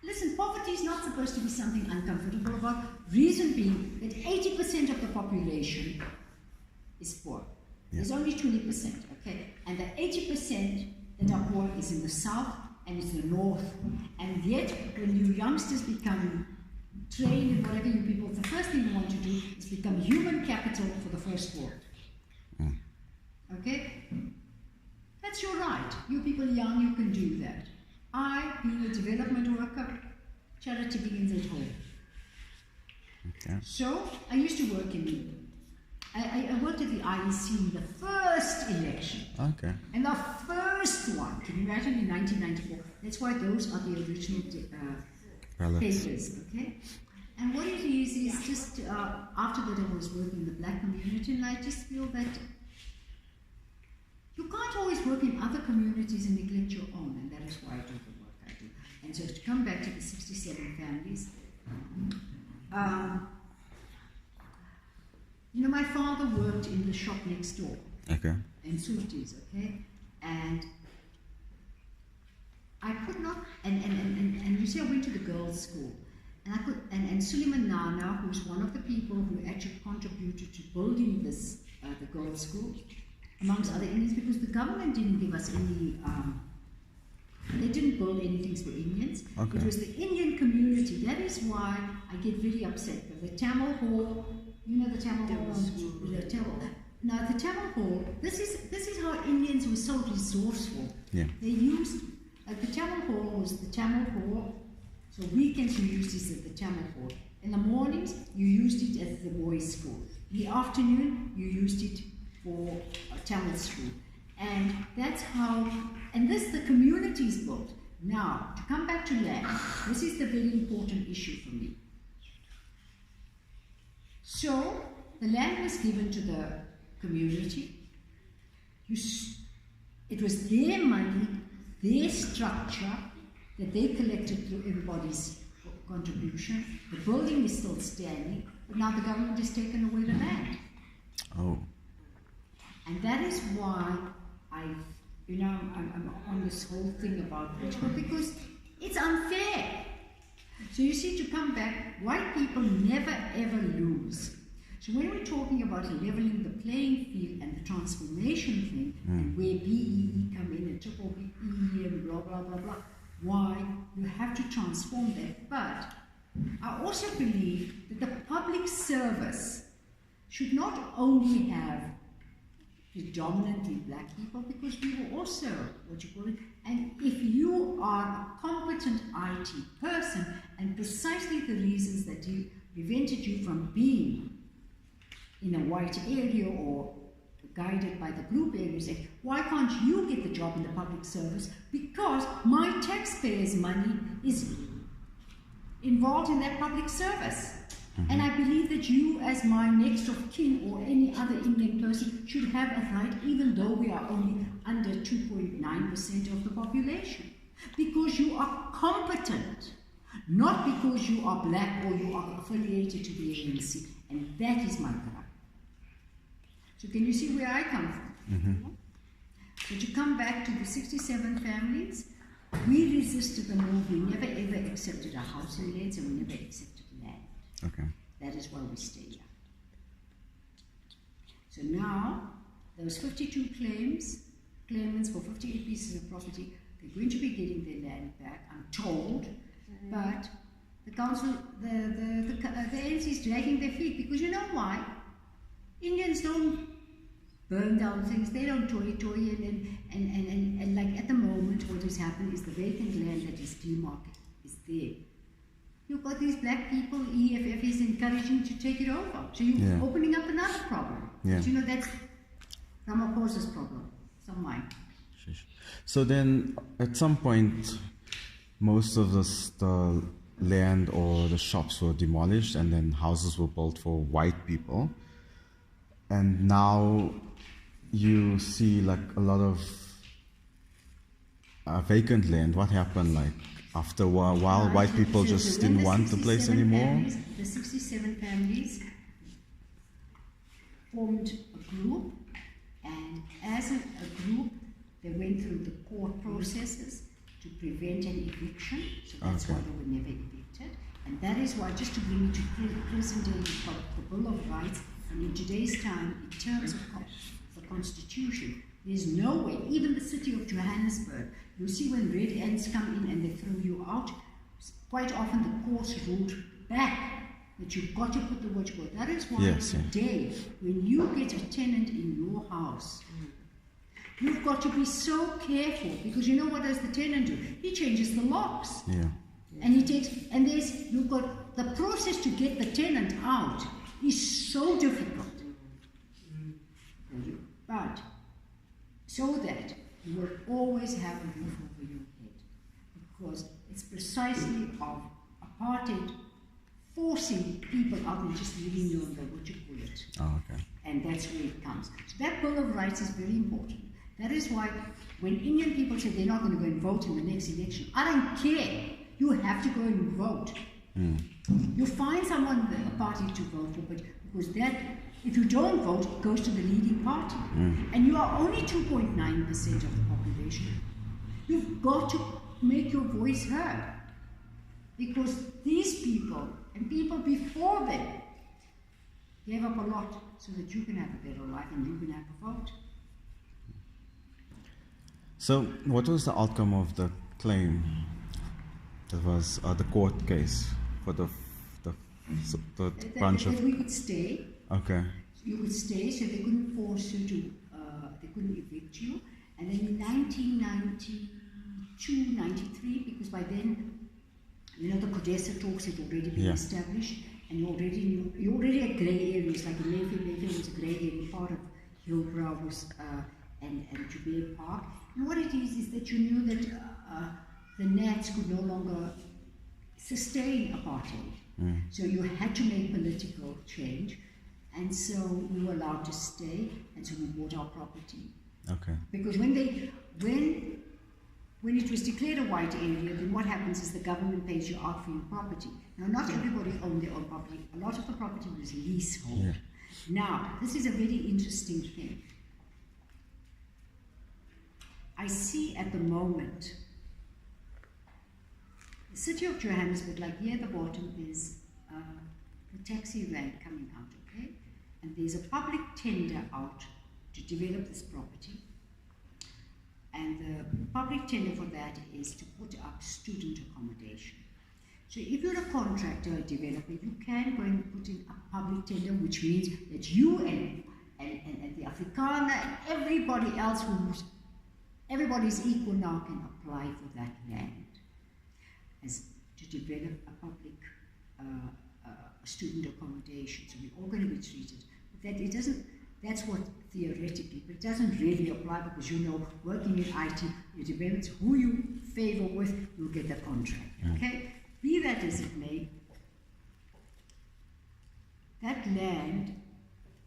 Listen, poverty is not supposed to be something uncomfortable about. Reason being that 80% of the population is poor. Yeah. There's only 20%, okay? And the 80% that are poor is in the south and it's the north. And yet, when you youngsters become trained in whatever you people, the first thing you want to do is become human capital for the first world. Okay? That's your right. You people young, you can do that. I, being a development worker, charity begins at home. Okay. So, I used to work I worked at the IEC in the first election. Okay. And the first one, can you imagine, in 1994? That's why those are the original papers, okay? And what it is just, after that I was working in the black community, and I just feel that you can't always work in other communities and neglect your own, and that is why I do the work I do. And so to come back to the 67 families, you know, my father worked in the shop next door. Okay. In Surtees, okay? And I could not, and you see I went to the girls' school, and I could, and Suleiman Nana, who's one of the people who actually contributed to building this, the girls' school, amongst other Indians, because the government didn't give us any, they didn't build anything for Indians. Okay. It was the Indian community. That is why I get very upset. The Tamil Hall, you know the Tamil Hall? The Tamil. Now the Tamil Hall, this is how Indians were so resourceful. Yeah. They used, the Tamil Hall was the Tamil Hall, so weekends you used it at the Tamil Hall. In the mornings, you used it at the boys' school. In the afternoon, you used it for Tamil school. And that's how, and this the community is built. Now, to come back to land, this is the very important issue for me. So, the land was given to the community. It was their money, their structure, that they collected through everybody's contribution. The building is still standing, but now the government has taken away the land. Oh. And that is why I'm on this whole thing about Bridgeport, because it's unfair. So you see, to come back, white people never ever lose. So when we're talking about leveling the playing field and the transformation thing, and where BEE come in and triple BE and blah, blah, blah, blah, why you have to transform that. But I also believe that the public service should not only have predominantly black people, because we were also, what you call it, and if you are a competent IT person, and precisely the reasons that prevented you from being in a white area or guided by the group area, you say, why can't you get the job in the public service? Because my taxpayers' money is involved in that public service. And I believe that you, as my next of kin or any other Indian person, should have a right, even though we are only under 2.9% of the population. Because you are competent, not because you are black or you are affiliated to the ANC. And that is my cry. So can you see where I come from? So to come back to the 67 families, we resisted the move. We never ever accepted a house in lands, and we never accepted land. Okay. That is why we stay here. So now, those 52 claimants for 58 pieces of property, they're going to be getting their land back, I'm told, but the council, the ANC is dragging their feet, because you know why? Indians don't burn down things, they don't toy, and like at the moment, what has happened is the vacant land that is demarcated is there. You've got these black people, EFF is encouraging to take it over. So you're opening up another problem. Yeah. But you know, that's Ramaphosa's problem, some mine. So then, at some point, most of the land or the shops were demolished, and then houses were built for white people. And now you see like a lot of vacant land. What happened? Like after a while, white people just didn't want the place anymore. The 67 families formed a group, and as a group, they went through the court processes, to prevent an eviction, so that's Okay. why they were never evicted. And that is why, just to bring you to present day, you've got the Bill of Rights, and in today's time, in terms of the Constitution, there's no way, even the city of Johannesburg, you'll see when red ants come in and they throw you out, quite often the courts ruled back that you've got to put the watch code. That is why today, when you get a tenant in your house, you've got to be so careful, because you know what does the tenant do? He changes the locks. Yeah. And he takes, and you've got the process to get the tenant out is so difficult. But so that you will always have a roof over your head, because it's precisely of apartheid forcing people out and just leaving you on the what you call it. Oh, okay. And that's where it comes. So that Bill of Rights is very important. That is why when Indian people say they're not going to go and vote in the next election, I don't care. You have to go and vote. You find someone, a party to vote for, but because that, if you don't vote, it goes to the leading party. And you are only 2.9% of the population. You've got to make your voice heard. Because these people, and people before them, gave up a lot so that you can have a better life and you can have a vote. So, what was the outcome of the claim? That was the court case for the bunch that of. we could stay. Okay. You could stay, so they couldn't force you to, they couldn't evict you. And then in 1992, 93, because by then, you know, the CODESA talks had already been established, and you already had grey areas, like in Mayfair was a grey area, part of Hillbrow was, and Joubert Park. And what it is that you knew that the Nats could no longer sustain apartheid. So you had to make political change, and so we were allowed to stay, and so we bought our property. Okay. Because when it was declared a white area, then what happens is the government pays you out for your property. Now, not everybody owned their own property. A lot of the property was leasehold. Yeah. Now, this is a very interesting thing. I see at the moment, the city of Johannesburg, like here at the bottom is the taxi rank coming out, okay? And there's a public tender out to develop this property. And the public tender for that is to put up student accommodation. So if you're a contractor or a developer, you can go and put in a public tender, which means that you and the Afrikaner and everybody else everybody's equal now can apply for that land as to develop a public student accommodation. So we're all going to be treated. But that it doesn't. That's what theoretically, but it doesn't really apply, because you know, working in IT, it depends who you favor with, you'll get the contract. Okay? Be that as it may, that land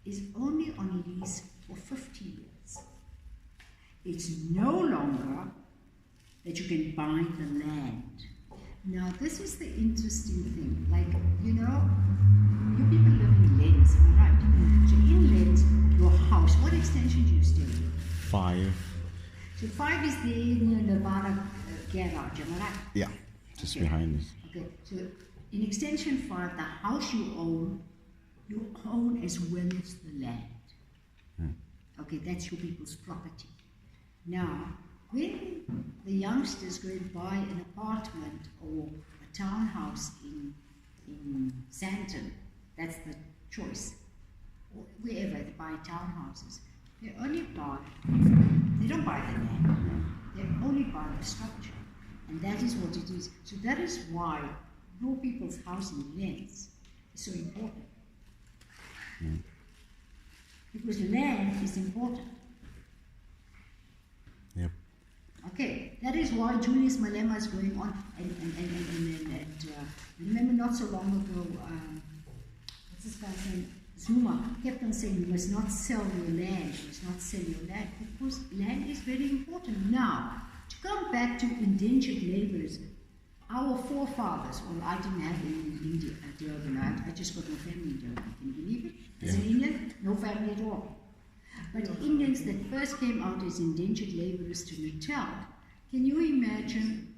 is only on lease for 50 years. It's no longer that you can buy the land. Now, this is the interesting thing. Like, you know, you people live in Lens, am I right? So in Lens, your house, what extension do you stay in? 5. So 5 is the Nirvana garage, am I right? Yeah, just behind us. Okay, so in extension 5, the house you own as well as the land. Okay, that's your people's property. Now, when the youngsters go and buy an apartment or a townhouse in Sandton, that's the choice, or wherever they buy townhouses, they don't buy the land, they only buy the structure. And that is what it is. So that is why your people's housing lens is so important. Because land is important. Yep. Okay, that is why Julius Malema is going on, and remember not so long ago, what's this guy's name? Zuma kept on saying you must not sell your land, you must not sell your land, because land is very important. Now, to come back to indentured laborers, our forefathers, well, I didn't have any in India at Durban, I just got no family in Durban, can you believe it? As an Indian, no family at all. But Indians that first came out as indentured laborers to Natal Can you imagine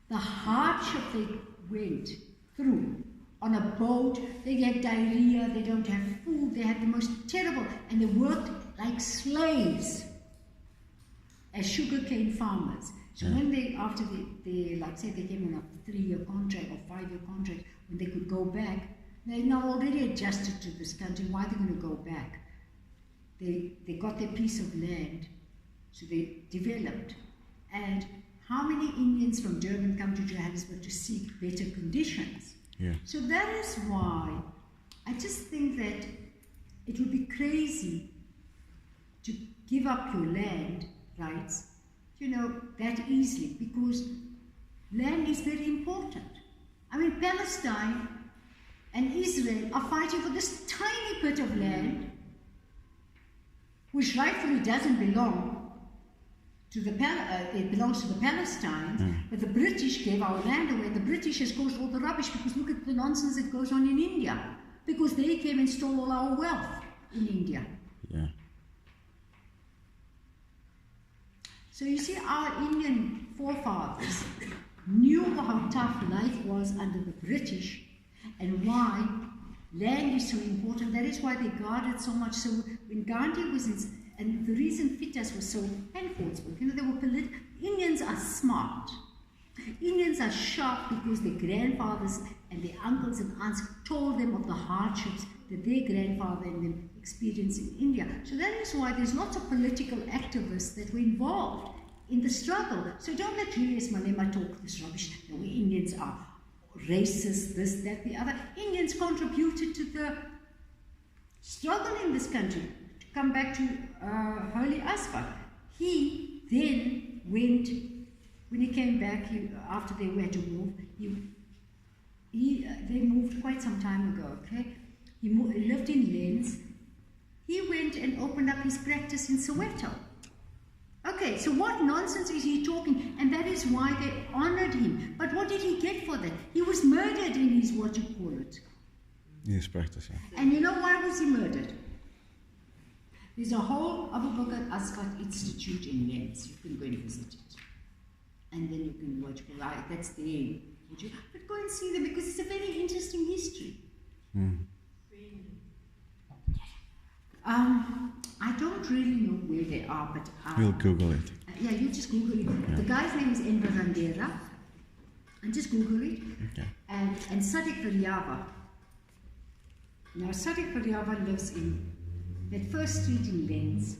the hardship they went through on a boat? They get diarrhea, they don't have food, they have the most terrible, and they worked like slaves as sugarcane farmers. So when they, after they like say they came on a 3-year contract or 5-year contract, when they could go back, they now already adjusted to this country. Why are they going to go back? They got their piece of land, so they developed. And how many Indians from Durban come to Johannesburg to seek better conditions? Yeah. So that is why I just think that it would be crazy to give up your land rights, that easily, because land is very important. I mean, Palestine and Israel are fighting for this tiny bit of land, which rightfully doesn't belong to it belongs to the Palestinians, but the British gave our land away. The British has caused all the rubbish, because look at the nonsense that goes on in India, because they came and stole all our wealth in India. Yeah. So you see, our Indian forefathers knew how tough life was under the British and why land is so important. That is why they guarded so much. So when Gandhi was in, and the reason Fietas was so, and Portsmouth, they were political. Indians are smart. Indians are sharp because their grandfathers and their uncles and aunts told them of the hardships that their grandfather and them experienced in India. So that is why there's lots of political activists that were involved in the struggle. So don't let Julius Malema talk this rubbish that we Indians are racist, this, that, the other. Indians contributed to the struggle in this country. To come back to Holy Asphalt, he then went, when he came back, after they were to move, they moved quite some time ago, okay? He lived in Lens. He went and opened up his practice in Soweto. Okay, so what nonsense is he talking? And that is why they honored him. But what did he get for that? He was murdered in his, what you call it? In his practice, yeah. And you know why was he murdered? There's a whole Abu Bakr Asghar Institute in Lens. You can go and visit it. And then you can watch, that's the aim. But go and see them, because it's a very interesting history. I don't really know where they are, but... We'll Google it. Yeah, you just Google it. Yeah. The guy's name is Enver Randera. And just Google it. Okay. And Sadiq Variava. Now, Sadiq Variava lives in that first street in Lens.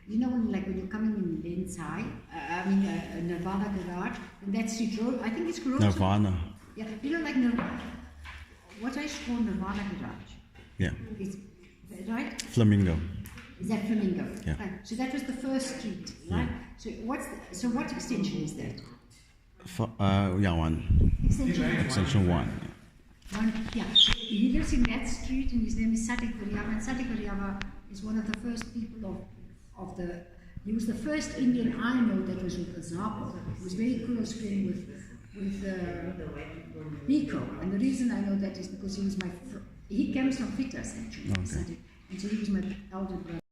You know, when you're coming in Lens High, Nirvana Garage, and that street road, I think it's called... Nirvana. Yeah, Nirvana. What I call Nirvana Garage. Yeah. Is that right? Flamingo. Is that Flamingo? Yeah. Right. So that was the first street, right? Yeah. So what extension is that? One. Extension 1. Yeah. He lives in that street, and his name is Sadiq Variava. And Sadiq Variava is one of the first people of the. He was the first Indian I know that was with Azapa. He was very close friend with Biko. And the reason I know that is because he was he comes from Fietas, actually. Okay. And so he was my elder brother.